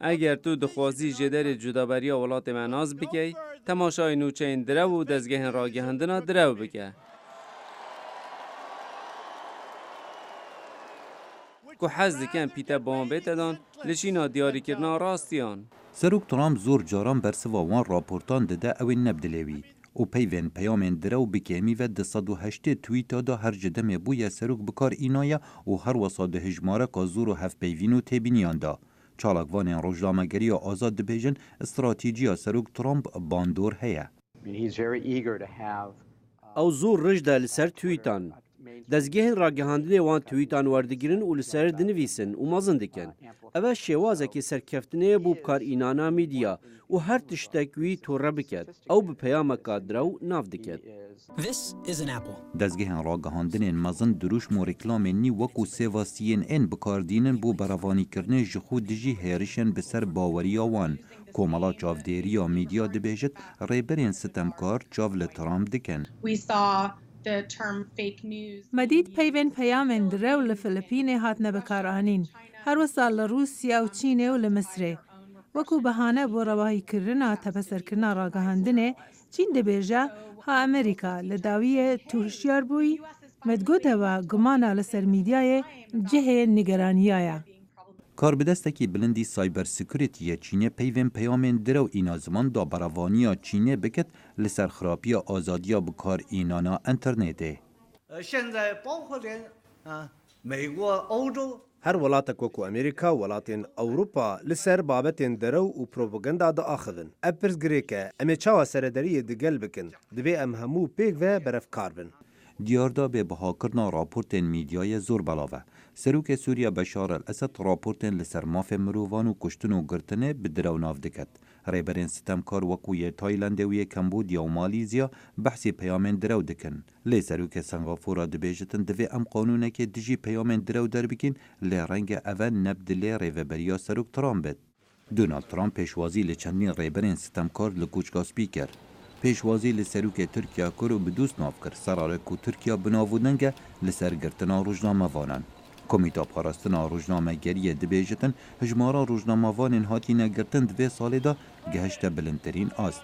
اگر تو دخوازی جدر جدابریا ولات مناز بکی تماشای نوچه این درو و دزگه را گهندنا درو بکه که حز دکن پیتا بامبه تدان لشینا دیاری کرنا راستیان سروک ترامپ زور جاران برسوا وان راپورتان دده اوین نبدلیوی او پیوین پیامین درو بکیمی و 208 تویتا دا هر جدم بویا سروک بکار اینایا و هر وساد هجماره که زور و هف پیوینو تیبینیان دا. چالاکوان روزنامه‌گری آزاد دبیجن استراتژی سروک ترامپ باندور هیا. او زور رجده لسر تویتان. دزگه راگهاندنی وان تویتان وردگیرن و لسر دنویسن و مازن دکن. اوه شوازه که سرکفتنه بو بکار اینانا میدیا و هر تشتکوی توره بکد او به پیام کادرو ناف دکد. دزگه راگهاندنی مازن دروش مو رکلامنی وکو سیواسیین ان بکاردینن بو براوانی کرنه جخود دجی هیرشن بسر باوری آوان. کومالا چاودیریا میدیا دبیجت ریبرین ستمکار چاول ترامپ دکن. مدید پیوین پیامن درو لفلپین هات نبکارانین. هر وصال لروسیا و چین و لمصر. وکو بهانه بو رواهی کرنا تپسر کرنا راگهاندنه چین دبیجه ها امریکا لداویه توشیار بوی مدگوده و گمانا لسر میدیای جه نگرانیایا. کاربدستکی بلندی سایبر سکیوریتی چینه پیوین پیامین درو اینا زمان دا براوانیا چینه بکت لسر خرابی آزادیا بکار اینانا انترنته. هر ولات کوکو امریکا و ولاتین اوروپا لسر بابتین درو و پروپاگاندا دا آخذن. اپرز گریکه امی چاوا سردری دگل بکن دبی ام همو پیک و برف کاربن. دیاردا به بهاکرنا راپورتین میدیای زور بلاوه. سروک سوریا بشار الاسد راپورتین لسر ماف مرووان و کشتن و گرتنه بدرو ناف دکت. ریبرین ستمکار وکوی تایلند و کمبودیا و مالیزیا بحثی پیامین درو دکن. لی سروک سنغافورا دبیجتن دوی ام قانونه که دجی پیامین درو در بکن لی رنگ اول نبدلی ریبریا سروک ترامپت. دونالد ترامپ پیشوازی لچندین ریبرین ستمکار لکوچگا سپیکر. پیشوازی لسروک ترکیه کرو بدوست ناف کر سراره کو ترکیه بناودنگه لسر گرتنا روزنامه وانن. کمیتا پاراستنا روزنامه گریه دبیجتن هجمارا روزنامه وانین هاتی نگرتن دوی سالی دا گهشت بلندترین است.